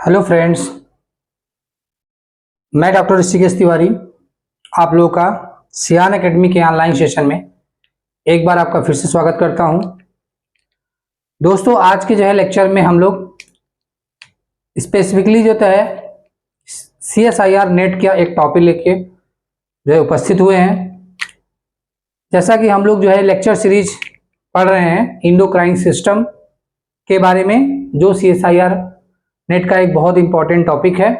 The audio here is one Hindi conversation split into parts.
हेलो फ्रेंड्स, मैं डॉक्टर ऋषिकेश तिवारी आप लोगों का सियान एकेडमी के ऑनलाइन सेशन में एक बार आपका फिर से स्वागत करता हूं। दोस्तों, आज के लेक्चर में हम लोग स्पेसिफिकली है CSIR नेट का एक टॉपिक लेके उपस्थित हुए हैं। जैसा कि हम लोग लेक्चर सीरीज पढ़ रहे हैं इंडोक्राइन सिस्टम के बारे में, जो CSIR नेट का एक बहुत इंपॉर्टेंट टॉपिक है।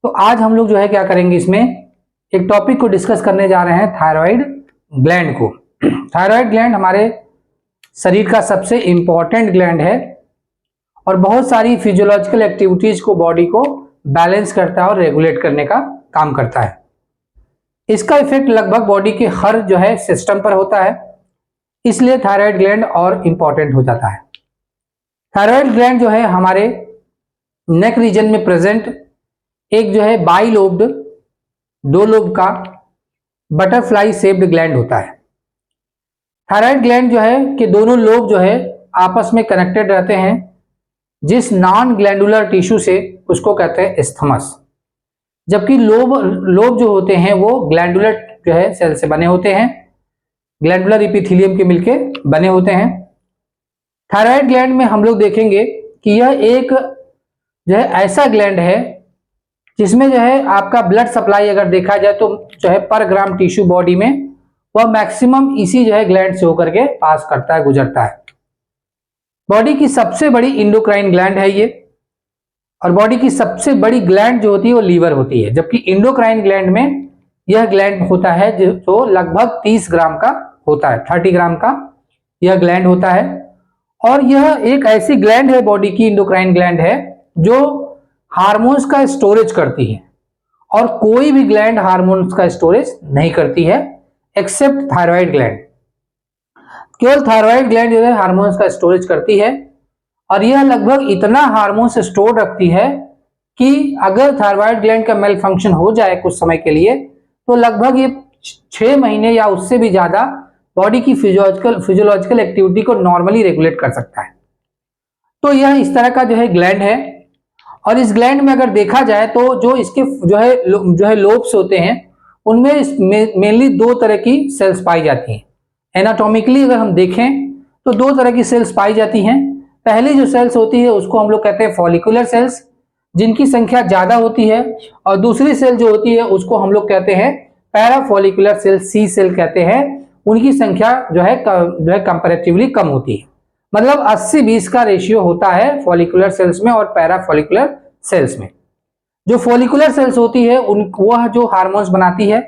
तो आज हम लोग क्या करेंगे, इसमें एक टॉपिक को डिस्कस करने जा रहे हैं, थायराइड ग्लैंड को। थायराइड ग्लैंड हमारे शरीर का सबसे इंपॉर्टेंट ग्लैंड है और बहुत सारी फिजियोलॉजिकल एक्टिविटीज को, बॉडी को बैलेंस करता है और रेगुलेट करने का काम करता है। इसका इफेक्ट लगभग बॉडी के हर सिस्टम पर होता है, इसलिए थायराइड ग्लैंड और इंपॉर्टेंट हो जाता है। थायराइड ग्लैंड हमारे नेक रीजन में प्रेजेंट एक बाइलोब्ड, दो लोब का बटरफ्लाई शेप्ड ग्लैंड होता है। थायराइड ग्लैंड कि दोनों लोब आपस में कनेक्टेड रहते हैं, जिस नॉन ग्लैंडुलर टिश्यू से उसको कहते हैं एस्थमस। जबकि लोब जो होते हैं वो ग्लैंडुलर सेल से बने होते हैं, ग्लैंडुलर इपिथेलियम के मिलके बने होते हैं। थायराइड ग्लैंड में हम लोग देखेंगे कि यह एक ऐसा ग्लैंड है जिसमें आपका ब्लड सप्लाई अगर देखा जाए तो पर ग्राम टिश्यू बॉडी में वह मैक्सिमम इसी ग्लैंड से होकर के पास करता है, गुजरता है। बॉडी की सबसे बड़ी इंडोक्राइन ग्लैंड है ये, और बॉडी की सबसे बड़ी ग्लैंड जो होती है वो लीवर होती है। जबकि इंडोक्राइन ग्लैंड में यह ग्लैंड होता है जो लगभग 30 ग्राम का होता है, 30 ग्राम का यह ग्लैंड होता है। और यह एक ऐसी ग्लैंड है, बॉडी की इंडोक्राइन ग्लैंड है जो हार्मोन्स का स्टोरेज करती है, और कोई भी ग्लैंड हार्मोन्स का स्टोरेज नहीं करती है एक्सेप्ट थायराइड ग्लैंड। केवल थायराइड ग्लैंड हार्मोन्स का स्टोरेज करती है, और यह लगभग इतना हार्मोन्स स्टोर रखती है कि अगर थायराइड ग्लैंड का मेल फंक्शन हो जाए कुछ समय के लिए, तो लगभग ये 6 महीने या उससे भी ज्यादा बॉडी की फिजियोलॉजिकल एक्टिविटी को नॉर्मली रेगुलेट कर सकता है। तो यह इस तरह का ग्लैंड है। और इस ग्लैंड में अगर देखा जाए तो जो इसके लोब्स होते हैं उनमें मेनली दो तरह की सेल्स पाई जाती हैं। एनाटॉमिकली अगर हम देखें तो दो तरह की सेल्स पाई जाती हैं। पहली जो सेल्स होती है उसको हम लोग कहते हैं फॉलिकुलर सेल्स, जिनकी संख्या ज्यादा होती है, और दूसरी सेल जो होती है उसको हम लोग कहते हैं पैराफॉलिकुलर सेल, सी सेल कहते हैं। उनकी संख्या कंपैरेटिवली कम होती है, मतलब 80-20 का रेशियो होता है फॉलिकुलर सेल्स में और पैराफॉलिकुलर सेल्स में। जो फॉलिकुलर सेल्स होती है वह जो हार्मोन्स बनाती है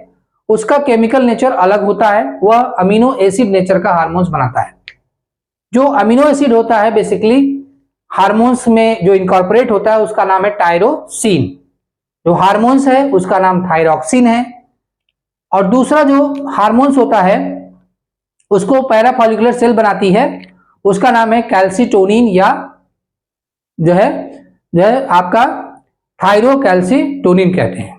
उसका केमिकल नेचर अलग होता है, वह अमीनो एसिड नेचर का हार्मोन्स बनाता है। जो अमीनो एसिड होता है बेसिकली हार्मोन्स में जो इनकॉर्पोरेट होता है उसका नाम है टायरोसिन। जो हार्मोन्स है उसका नाम थायरॉक्सिन है, और दूसरा जो हार्मोन्स होता है उसको पैराफॉलिकुलर सेल बनाती है, उसका नाम है कैल्सिटोनिन, या आपका थायरोकैल्सिटोनिन कहते हैं।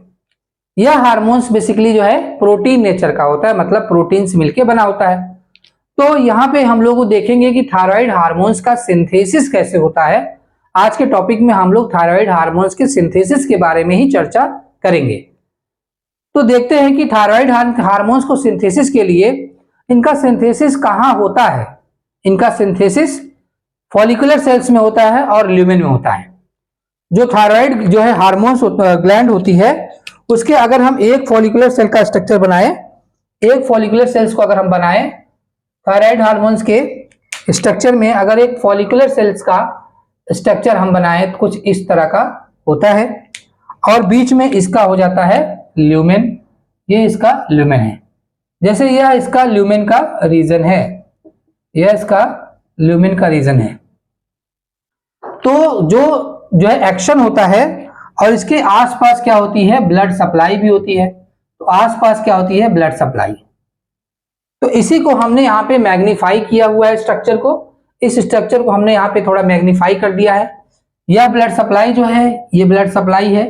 यह हार्मोन्स बेसिकली प्रोटीन नेचर का होता है, मतलब प्रोटीन से मिलके बना होता है। तो यहाँ पे हम लोग देखेंगे कि थायराइड हार्मोन्स का सिंथेसिस कैसे होता है। आज के टॉपिक में हम लोग थायराइड हार्मोन्स के सिंथेसिस के बारे में ही चर्चा करेंगे। तो देखते हैं कि थायराइड हार्मोन्स को सिंथेसिस के लिए इनका सिंथेसिस कहाँ होता है। इनका सिंथेसिस फॉलिकुलर सेल्स में होता है और ल्यूमेन में होता है। जो थायराइड हार्मोन्स ग्लैंड होती है उसके अगर हम एक फॉलिकुलर सेल का स्ट्रक्चर बनाएं, एक फॉलिकुलर सेल्स को अगर हम बनाएं, थायराइड हार्मोन्स के स्ट्रक्चर में अगर एक फॉलिकुलर सेल्स का स्ट्रक्चर हम बनाएं तो कुछ इस तरह का होता है, और बीच में इसका हो जाता है ल्यूमेन। ये इसका ल्यूमेन है, जैसे यह इसका ल्यूमेन का रीजन है, यह इसका ल्यूमेन का रीजन है। तो जो एक्शन होता है, और इसके आसपास क्या होती है, ब्लड सप्लाई भी होती है। तो आसपास क्या होती है, ब्लड सप्लाई। तो इसी को हमने यहाँ पे मैग्नीफाई किया हुआ है स्ट्रक्चर को। इस स्ट्रक्चर को हमने यहाँ पे थोड़ा मैग्नीफाई कर दिया है। यह ब्लड सप्लाई ये ब्लड सप्लाई है,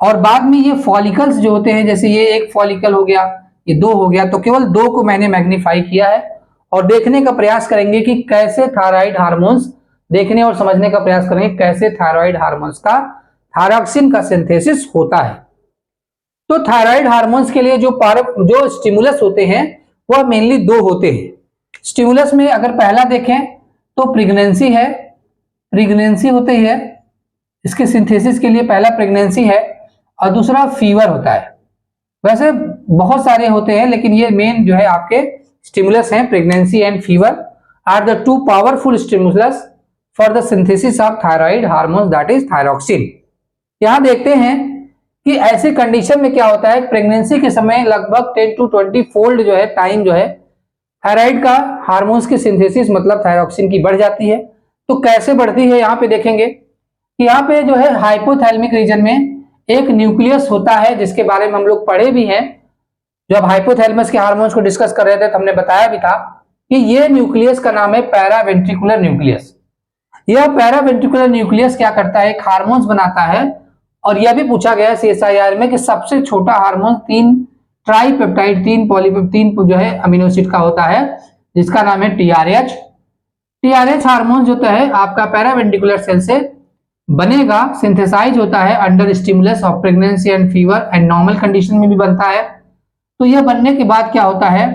और बाद में ये फॉलिकल्स जो होते हैं, जैसे ये एक फॉलिकल हो गया, ये दो हो गया, तो केवल दो को मैंने मैग्नीफाई किया है। और देखने का प्रयास करेंगे कि कैसे थायराइड हार्मोन्स देखने और समझने का प्रयास करेंगे कैसे थायराइड हार्मोन्स का थायरॉक्सिन का सिंथेसिस होता है। तो थायराइड हार्मोन्स के लिए जो स्टिमुलस होते हैं वह मेनली दो होते हैं। स्टिमुलस में अगर पहला देखें तो प्रेगनेंसी है, प्रेगनेंसी होती है, इसके सिंथेसिस के लिए पहला प्रेगनेंसी है, और दूसरा फीवर होता है। वैसे बहुत सारे होते हैं लेकिन ये मेन जो है आपके स्टिमुलस हैं, pregnancy and fever are the two powerful stimulus for the synthesis of thyroid hormone that is thyroxine. यहां देखते हैं कि ऐसे कंडीशन में क्या होता है, प्रेगनेंसी के समय लगभग 10 to 20 फोल्ड जो है टाइम जो है थायराइड का हार्मोन्स की सिंथेसिस मतलब थायरॉक्सिन की बढ़ जाती है। तो कैसे बढ़ती है यहाँ पे देखेंगे कि यहाँ पे जो है हाइपोथैलेमिक रीजन में एक न्यूक्लियस होता है जिसके बारे में हम लोग पढ़े भी हैं। जब हाइपोथैलेमस के हार्मोन्स को डिस्कस कर रहे थे तो हमने बताया भी था कि ये न्यूक्लियस का नाम है पैरावेंट्रिकुलर न्यूक्लियस। यह पैरावेंट्रिकुलर न्यूक्लियस क्या करता है, एक हार्मोन्स बनाता है। और यह भी पूछा गया CSIR में कि सबसे छोटा हार्मोन 3 ट्राइपेप्टाइड 3 पॉलीपेप्टाइड जो है अमीनो एसिड का होता है जिसका नाम है TRH। TRH हार्मोन जो है आपका पैरावेंट्रिकुलर सेल से बनेगा, सिंथेसाइज होता है under stimulus of pregnancy and fever and normal condition में भी बनता है। तो यह बनने के बाद क्या होता है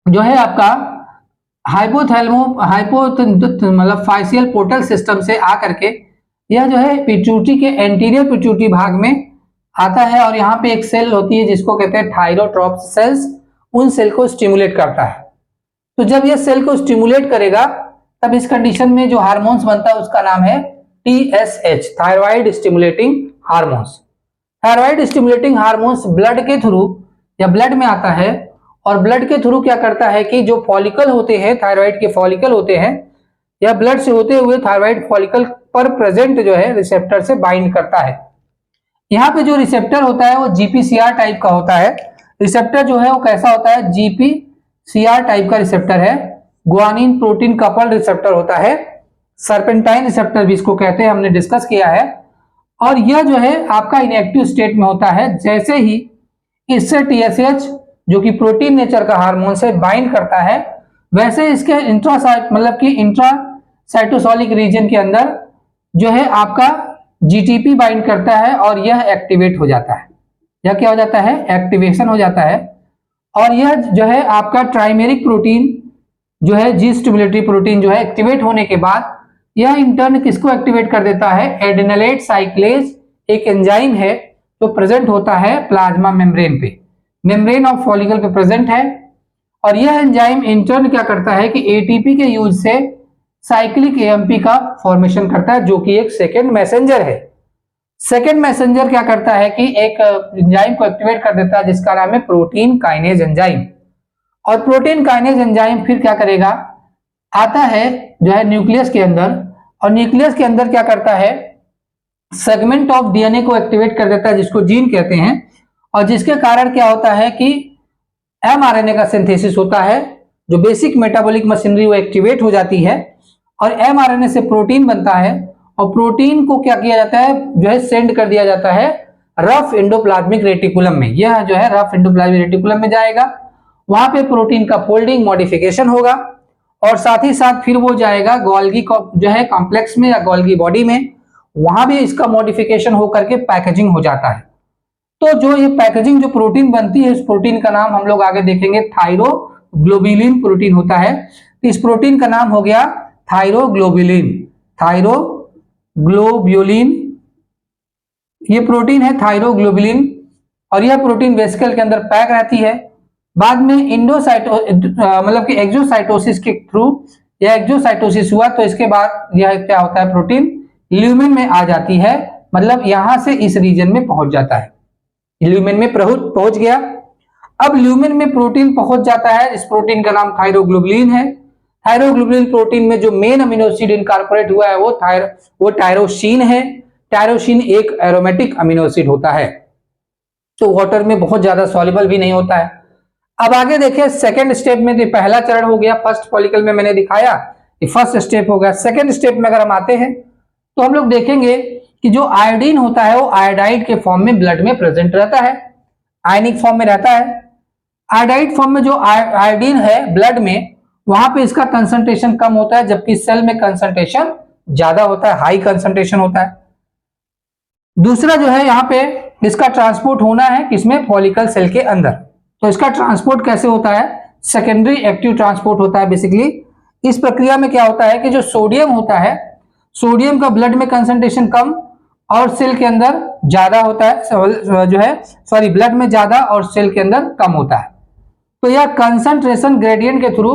जो है आपका मतलब फाइशियल पोर्टल सिस्टम से आकर के यह जो है पिट्यूटरी के एंटीरियर पिट्यूटरी भाग में आता है और यहाँ पे एक सेल होती है जिसको कहते हैं थायरोट्रॉप्स सेल्स, उन सेल को स्टिमुलेट करता है। तो जब यह सेल को स्टिमुलेट करेगा तब इस कंडीशन में जो हार्मोन्स बनता है उसका नाम है TSH, thyroid stimulating hormones. Thyroid stimulating hormones blood के थ्रू या ब्लड में आता है और ब्लड के थ्रू क्या करता है कि जो फॉलिकल होते हैं, थायराइड के फॉलिकल होते हैं, या ब्लड से होते हुए थायराइड फॉलिकल पर प्रेजेंट जो है रिसेप्टर से बाइंड करता है। यहाँ पे जो रिसेप्टर होता है वो GPCR टाइप का होता है। रिसेप्टर जो है वो कैसा होता है, GPCR टाइप का रिसेप्टर है, ग्वानिन प्रोटीन कपल रिसेप्टर होता है, सर्पेंटाइन रिसेप्टर भी इसको कहते हैं, हमने डिस्कस किया है। और यह जो है आपका इनएक्टिव स्टेट में होता है। जैसे ही इससे TSH जो कि प्रोटीन नेचर का हार्मोन से बाइंड करता है वैसे इसके मतलब कि इंट्रासाइटोसोलिक रीजन के अंदर जो है आपका GTP बाइंड करता है और यह एक्टिवेट हो जाता है। यह क्या हो जाता है, एक्टिवेशन हो जाता है। और यह जो है आपका ट्राइमेरिक प्रोटीन जो है जी स्टिमुलेटरी प्रोटीन जो है एक्टिवेट होने के बाद यह इंटर्न किसको एक्टिवेट कर देता है, एडेनोलेट साइक्लेज एक एंजाइम है जो प्रेजेंट होता है प्लाज्मा मेम्ब्रेन पे, मेम्ब्रेन ऑफ फॉलिकल पे प्रेजेंट है। और यह एंजाइम इंटर्न क्या करता है कि ATP के यूज से साइक्लिक AMP का फॉर्मेशन करता है जो कि एक सेकेंड मैसेंजर है। सेकेंड मैसेंजर क्या करता है कि एक एंजाइम को एक्टिवेट कर देता है जिसका नाम है प्रोटीन काइनेज एंजाइम। और प्रोटीन काइनेज एंजाइम फिर क्या करेगा, आता है जो है न्यूक्लियस के अंदर, और न्यूक्लियस के अंदर क्या करता है, सेगमेंट ऑफ DNA को एक्टिवेट कर देता है जिसको जीन कहते हैं। और जिसके कारण क्या होता है कि mRNA का सिंथेसिस होता है, जो बेसिक मेटाबॉलिक मशीनरी वो एक्टिवेट हो जाती है और mRNA से प्रोटीन बनता है। और प्रोटीन को क्या किया जाता है, जो है सेंड कर दिया जाता है रफ एंडोप्लाज्मिक रेटिकुलम में। यह जो है रफ एंडोप्लाज्मिक रेटिकुलम में जाएगा, वहां पे प्रोटीन का फोल्डिंग मॉडिफिकेशन होगा और साथ ही साथ फिर वो जाएगा गोल्गी जो है कॉम्प्लेक्स में या गोल्गी बॉडी में, वहां भी इसका मॉडिफिकेशन होकर के पैकेजिंग हो जाता है। तो जो ये पैकेजिंग जो प्रोटीन बनती है, इस प्रोटीन का नाम हम लोग आगे देखेंगे थायरोग्लोबुलिन प्रोटीन होता है। तो इस प्रोटीन का नाम हो गया थायरोग्लोबुलिन, थायरोग्लोबुलिन ये प्रोटीन है थायरोग्लोबुलिन। और यह प्रोटीन वेसिकल के अंदर पैक रहती है। बाद में मतलब कि एक्सोसाइटोसिस के थ्रू या एक्सोसाइटोसिस हुआ तो इसके बाद यह क्या होता है, प्रोटीन ल्यूमेन में आ जाती है, मतलब यहां से इस रीजन में पहुंच जाता है, ल्यूमेन में पहुंच गया। अब ल्यूमेन में प्रोटीन पहुंच जाता है, इस प्रोटीन का नाम थायरोग्लोबुलिन है। थायरोग्लोबुलिन प्रोटीन में जो मेन अमीनो एसिड इनकॉर्पोरेट हुआ है वो टायरोसिन है। टायरोसिन एक एरोमेटिक अमीनो एसिड होता है, तो वाटर में बहुत ज्यादा सॉल्युबल भी नहीं होता है। अब आगे देखिए सेकंड स्टेप में, तो पहला चरण हो गया, फर्स्ट फॉलिकल में मैंने दिखाया ये फर्स्ट स्टेप हो गया। सेकंड स्टेप में अगर हम आते हैं तो हम लोग देखेंगे कि जो आयोडीन होता है वो आयोडाइड के फॉर्म में ब्लड में प्रेजेंट रहता है, आयनिक फॉर्म में रहता है। आयोडाइड फॉर्म में जो आयोडीन है ब्लड में वहां पे इसका कंसंट्रेशन कम होता है, जबकि सेल में कंसंट्रेशन ज्यादा होता है, हाई कंसंट्रेशन होता है। दूसरा जो है यहाँ पे इसका ट्रांसपोर्ट होना है किसमें, फॉलिकल सेल के अंदर। तो इसका ट्रांसपोर्ट कैसे होता है, सेकेंडरी एक्टिव ट्रांसपोर्ट होता है बेसिकली। इस प्रक्रिया में क्या होता है कि जो सोडियम होता है, सोडियम का ब्लड में कंसंट्रेशन कम और सेल के अंदर ज्यादा होता है, जो है सॉरी ब्लड में ज्यादा और सेल के अंदर कम होता है। तो यह कंसंट्रेशन ग्रेडियंट के थ्रू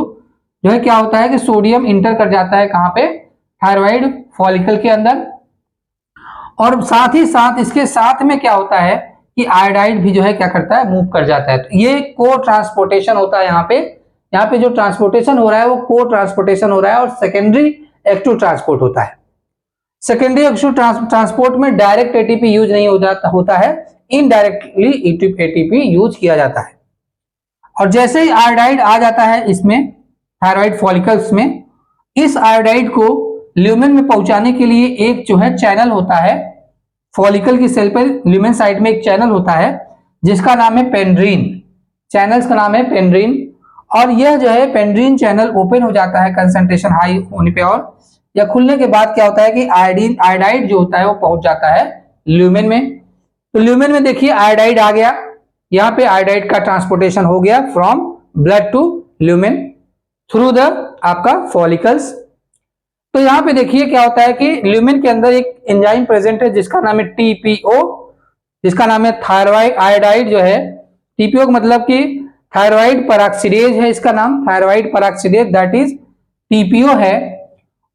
जो है क्या होता है कि सोडियम इंटर कर जाता है कहां पे, थायराइड फॉलिकल के अंदर। और साथ ही साथ इसके साथ में क्या होता है कि आयोडाइड भी जो है क्या करता है, मूव कर जाता है। तो ये को ट्रांसपोर्टेशन होता है यहाँ पे जो ट्रांसपोर्टेशन हो रहा है वो को ट्रांसपोर्टेशन हो रहा है और सेकेंडरी एक्टिव ट्रांसपोर्ट होता है। सेकेंडरी एक्टिव ट्रांसपोर्ट में डायरेक्ट एटीपी यूज नहीं होता है, इनडायरेक्टली एटीपी यूज किया जाता है। और जैसे ही आयोडाइड आ जाता है इसमें थायराइड फॉलिकल्स में, इस आयोडाइड को ल्यूमेन में पहुंचाने के लिए एक जो है चैनल होता है, फॉलिकल की सेल पर ल्यूमेन साइड में एक चैनल होता है जिसका नाम है पेंड्रीन। चैनल्स का नाम है पेंड्रीन। और यह जो है पेंड्रीन चैनल ओपन हो जाता है कंसंट्रेशन हाई होने पे, और या खुलने के बाद क्या होता है कि आयोडाइड जो होता है वो पहुंच जाता है ल्यूमेन में। तो ल्यूमेन में देखिए आयोडाइड आ गया, यहाँ पे आयोडाइड का ट्रांसपोर्टेशन हो गया from blood to lumen through the आपका फॉलिकल्स। तो यहाँ पे देखिए क्या होता है कि ल्यूमेन के अंदर एक एंजाइम प्रेजेंट है जिसका नाम है टीपीओ, जिसका नाम है थायराइड आयोडाइड जो है, टीपीओ मतलब कि थायराइड परऑक्सीडेज है इसका नाम, thyroid peroxidase that is TPO है।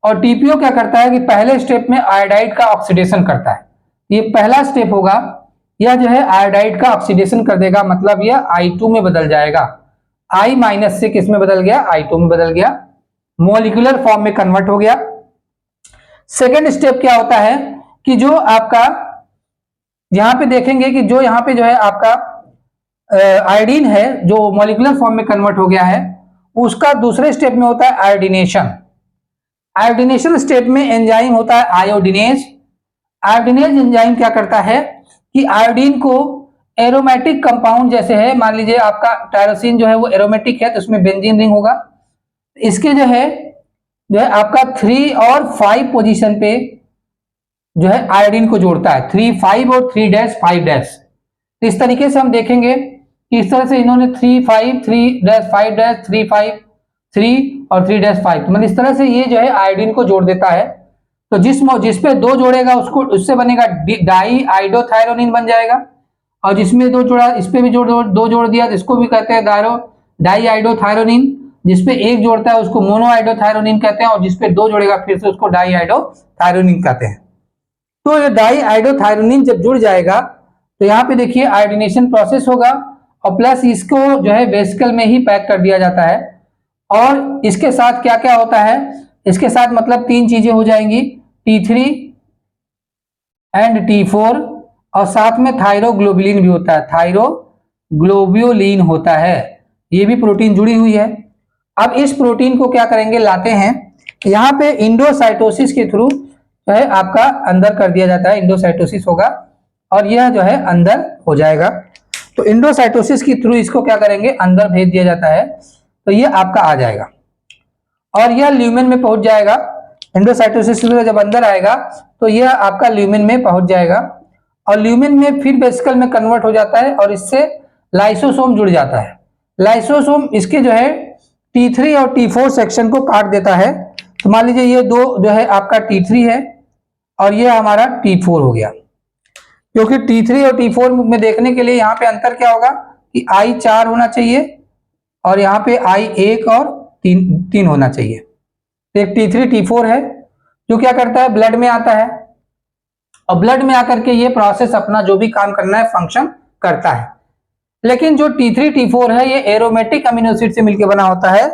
और टीपीओ क्या करता है कि पहले स्टेप में आयोडाइड का ऑक्सीडेशन करता है। ये पहला स्टेप होगा, यह जो है आयोडाइड का ऑक्सीडेशन कर देगा, मतलब यह I2 में बदल जाएगा। I माइनस से किस में बदल गया, I2 में बदल गया, मॉलिक्यूलर फॉर्म में कन्वर्ट हो गया। सेकेंड स्टेप क्या होता है कि जो आपका यहां पे देखेंगे कि जो यहां पे जो है आपका आयोडीन है जो मॉलिक्यूलर फॉर्म में कन्वर्ट हो गया है, उसका दूसरे स्टेप में होता है आयोडीनेशन। आयोडीनेशन स्टेप में एंजाइम होता है आयोडीनेज। आयोडीनेज एंजाइम क्या करता है कि आयोडीन को एरोमेटिक कंपाउंड जैसे है, मान लीजिए आपका टायरोसिन जो है वो एरोमेटिक है तो उसमें बेंजीन रिंग होगा, इसके जो है आपका 3 और 5 पोजीशन पे जो है आयोडीन को जोड़ता है, 3 5 और 3 5 डैश। तो इस तरीके से हम देखेंगे कि इस तरह से इन्होंने 3 5 3 5 3 5 3 और 3 5, मतलब इस तरह से ये जो है आयोडीन को जोड़ देता है। तो जिस पे 2 जोड़ेगा उसको उससे बनेगा डाई आइडोथायरोनिन बन जाएगा, और जिसमें 2 जोड़ा इस पे भी दो जोड़ दिया तो इसको भी कहते हैं डाई आइडोथायरोनिन। जिसपे 1 जोड़ता है उसको मोनो आइडोथायरोनिन कहते हैं, और जिसपे 2 जोड़ेगा फिर से उसको डाई आइडोथायरोनिन कहते हैं। तो ये डाई आइडोथायरोनिन जब जुड़ जाएगा तो यहाँ पे देखिए आयोडीनेशन प्रोसेस होगा, और प्लस इसको जो है वेसिकल में ही पैक कर दिया जाता है। और इसके साथ क्या क्या होता है, इसके साथ मतलब 3 चीजें हो जाएंगी, T3 एंड T4, और साथ में थायरोग्लोबुलिन भी होता है, थायरोग्लोब्यूलिन होता है, ये भी प्रोटीन जुड़ी हुई है। अब इस प्रोटीन को क्या करेंगे, लाते हैं यहाँ पे इंडोसाइटोसिस के थ्रू जो है आपका अंदर कर दिया जाता है, इंडोसाइटोसिस होगा और यह जो है अंदर हो जाएगा। तो इंडोसाइटोसिस के थ्रू इसको क्या करेंगे, अंदर भेज दिया जाता है, तो ये आपका आ जाएगा और यह ल्यूमेन में पहुंच जाएगा। इंडोसाइटोसिस जब अंदर आएगा तो यह आपका ल्यूमेन में पहुंच जाएगा, और ल्यूमेन में फिर वेसिकल में कन्वर्ट हो जाता है और इससे लाइसोसोम जुड़ जाता है। लाइसोसोम इसके जो है T3 और T4 सेक्शन को काट देता है। तो मान लीजिए ये 2 जो है आपका T3 है और ये हमारा T4 हो गया, क्योंकि T3 और T4 में देखने के लिए यहाँ पे अंतर क्या होगा कि I 4 होना चाहिए और यहाँ पे I 1 और 3 होना चाहिए। तो एक T3 T4 है जो क्या करता है, ब्लड में आता है, और ब्लड में आकर के ये प्रोसेस अपना जो भी काम करना है फंक्शन करता है। लेकिन जो T3 T4 है ये एरोमेटिक अमीनो एसिड से मिलकर बना होता है,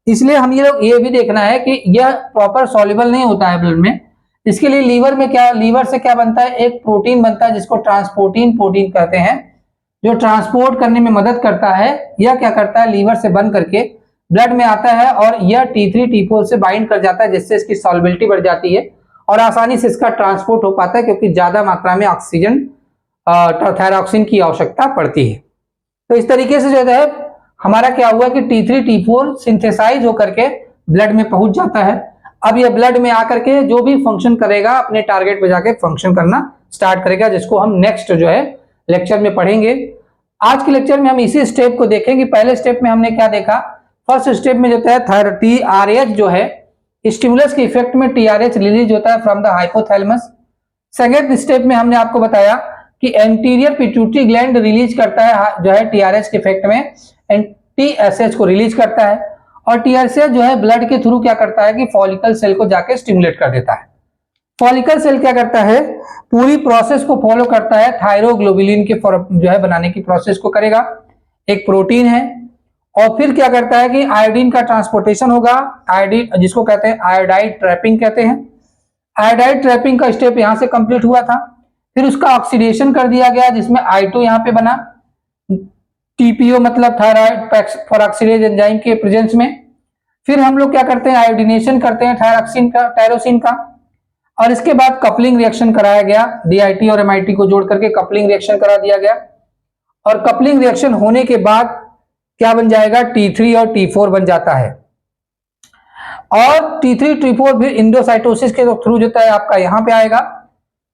इसलिए हम ये भी देखना है कि यह प्रॉपर सॉल्युबल नहीं होता है ब्लड में। इसके लिए लीवर से क्या बनता है, एक प्रोटीन बनता है जिसको ट्रांसपोर्टिन प्रोटीन कहते हैं, जो ट्रांसपोर्ट करने में मदद करता है। यह क्या करता है, लीवर से बन करके ब्लड में आता है और यह T3 T4 से बाइंड कर जाता है, जिससे इसकी सॉल्युबिलिटी बढ़ जाती है और आसानी से इसका ट्रांसपोर्ट हो पाता है, क्योंकि ज्यादा मात्रा में ऑक्सीजन थायरॉक्सिन की आवश्यकता पड़ती है। तो इस तरीके से जो है हमारा क्या हुआ कि T3 T4 सिंथेसाइज होकर के ब्लड में पहुंच जाता है। अब ये ब्लड में आकर के जो भी फंक्शन करेगा अपने टारगेट पे जाके फंक्शन करना स्टार्ट करेगा, जिसको हम नेक्स्ट जो है लेक्चर में पढ़ेंगे। आज के लेक्चर में हम इसी स्टेप को देखेंगे। पहले स्टेप में हमने क्या देखा, फर्स्ट स्टेप में जो है TRH जो है स्टिमुलस के इफेक्ट में TRH रिलीज होता है from the hypothalamus. Second step में हमने आपको बताया कि एंटीरियर पिट्यूटरी ग्लैंड रिलीज करता है जो है TRH के इफेक्ट में TSH को रिलीज करता है, और TSH जो है ब्लड के थ्रू क्या करता है कि फॉलिकल सेल को जाके स्टिमुलेट कर देता है। फॉलिकल सेल क्या करता है, पूरी प्रोसेस को फॉलो करता है, थायरोग्लोबुलिन के जो है बनाने की प्रोसेस को करेगा, एक प्रोटीन है। और फिर क्या करता है कि आयोडीन का ट्रांसपोर्टेशन होगा, आयोडीन जिसको कहते हैं आयोडाइड ट्रैपिंग कहते हैं। आयोडाइड ट्रैपिंग का स्टेप यहां से कंप्लीट हुआ था। फिर उसका ऑक्सीडेशन कर दिया गया जिसमें I2 यहां पे बना, TPO मतलब थायराइड पेरोक्सिडेज एंजाइम के प्रेजेंस में। फिर हम लोग क्या करते हैं, आयोडीनेशन करते हैं टायरोसिन का, और इसके बाद कपलिंग रिएक्शन कराया गया, DIT और MIT को जोड़ करके कपलिंग रिएक्शन करा दिया गया। और कपलिंग रिएक्शन होने के बाद क्या बन जाएगा, T3 और T4 बन जाता है। और T3 T4 भी इंडोसाइटोसिस के थ्रू जो है आपका यहाँ पे आएगा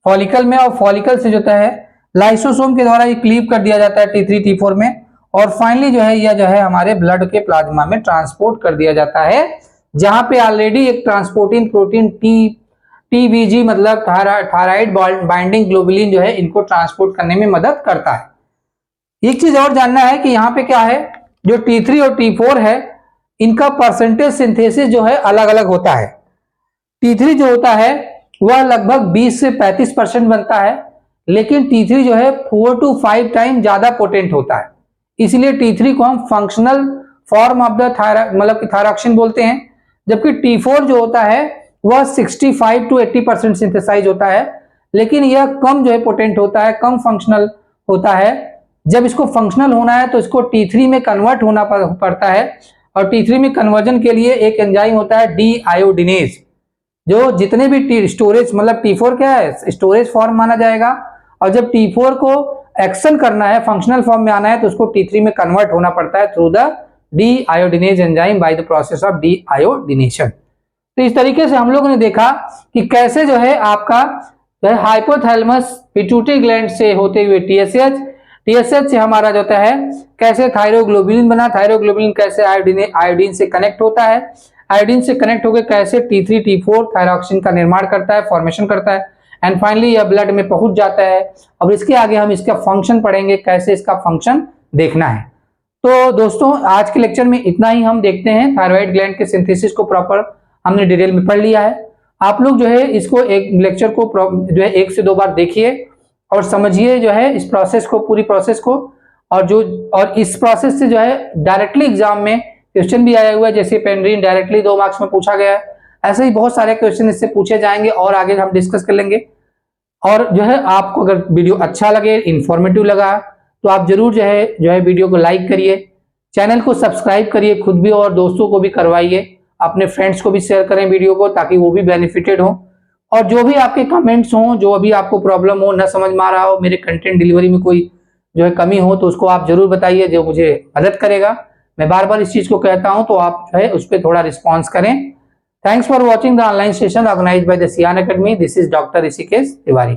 फॉलिकल में, और फॉलिकल से जो है लाइसोसोम के द्वारा ये क्लीव कर दिया जाता है T3 T4 में, और फाइनली जो है यह जो है हमारे ब्लड के प्लाज्मा में ट्रांसपोर्ट कर दिया जाता है, जहां पे ऑलरेडी एक ट्रांसपोर्टिंग प्रोटीन TBG मतलब थायराइड बाइंडिंग ग्लोबुलिन जो है इनको ट्रांसपोर्ट करने में मदद करता है। एक चीज और जानना है कि यहाँ पे क्या है, जो T3 और T4 है इनका परसेंटेज सिंथेसिस जो है अलग अलग होता है। T3 जो होता है वह लगभग 20 से 35% बनता है, लेकिन T3 जो है 4 to 5 टाइम ज्यादा पोटेंट होता है, इसलिए T3 को हम फंक्शनल फॉर्म ऑफ द मतलब थायरॉक्सिन बोलते हैं। जबकि T4 जो होता है वह 65 to 80% सिंथेसाइज होता है, लेकिन यह कम जो है पोटेंट होता है, कम फंक्शनल होता है। जब इसको फंक्शनल होना है तो इसको T3 में कन्वर्ट होना पड़ता है, और T3 में कन्वर्जन के लिए एक एंजाइम होता है डीआयोडिनेज, जो जितने भी स्टोरेज मतलब T4 क्या है स्टोरेज फॉर्म माना जाएगा, और जब T4 को एक्शन करना है फंक्शनल फॉर्म में आना है तो उसको T3 में कन्वर्ट होना पड़ता है through the deiodinase enzyme by the process of deiodination. तो इस तरीके से हम लोगों ने देखा कि कैसे जो है आपका हाइपोथैलेमस पिट्यूटरी ग्लैंड से होते हुए TSH से हमारा जो है कैसे थायरोग्लोबुलिन बना, थायरोग्लोबुलिन कैसे आयोडीन से कनेक्ट होता है, आयोडीन से कनेक्ट होकर कैसे T3 T4 थायरॉक्सिन का निर्माण करता है, फॉर्मेशन करता है, एंड फाइनली यह ब्लड में पहुंच जाता है। अब इसके आगे हम इसका फंक्शन पढ़ेंगे, कैसे इसका फंक्शन देखना है। तो दोस्तों आज के लेक्चर में इतना ही हम देखते हैं। थायराइड ग्लैंड के सिंथेसिस को प्रॉपर हमने डिटेल में पढ़ लिया है। आप लोग जो है इसको एक लेक्चर को जो है 1 से 2 बार देखिए और समझिए जो है इस प्रोसेस को, पूरी प्रोसेस को, और इस प्रोसेस से जो है डायरेक्टली एग्जाम में क्वेश्चन भी आया हुआ है, जैसे पेंड्रीन डायरेक्टली 2 मार्क्स में पूछा गया है, ऐसे ही बहुत सारे क्वेश्चन इससे पूछे जाएंगे और आगे हम डिस्कस कर लेंगे। और जो है आपको अगर वीडियो अच्छा लगे, इंफॉर्मेटिव लगा, तो आप जरूर जो है वीडियो को लाइक करिए, चैनल को सब्सक्राइब करिए, खुद भी और दोस्तों को भी करवाइए, अपने फ्रेंड्स को भी शेयर करें वीडियो को, ताकि वो भी बेनिफिटेड हो। और जो भी आपके कमेंट्स हों, जो अभी आपको प्रॉब्लम हो, न समझ में आ रहा हो, मेरे कंटेंट डिलीवरी में कोई जो है कमी हो, तो उसको आप जरूर बताइए, जो मुझे मदद करेगा। मैं बार बार इस चीज को कहता हूं, तो आप जो है उस पर थोड़ा रिस्पॉन्स करें। Thanks for watching the online session organized by the Sian Academy. This is Dr. Rishikesh Tiwari.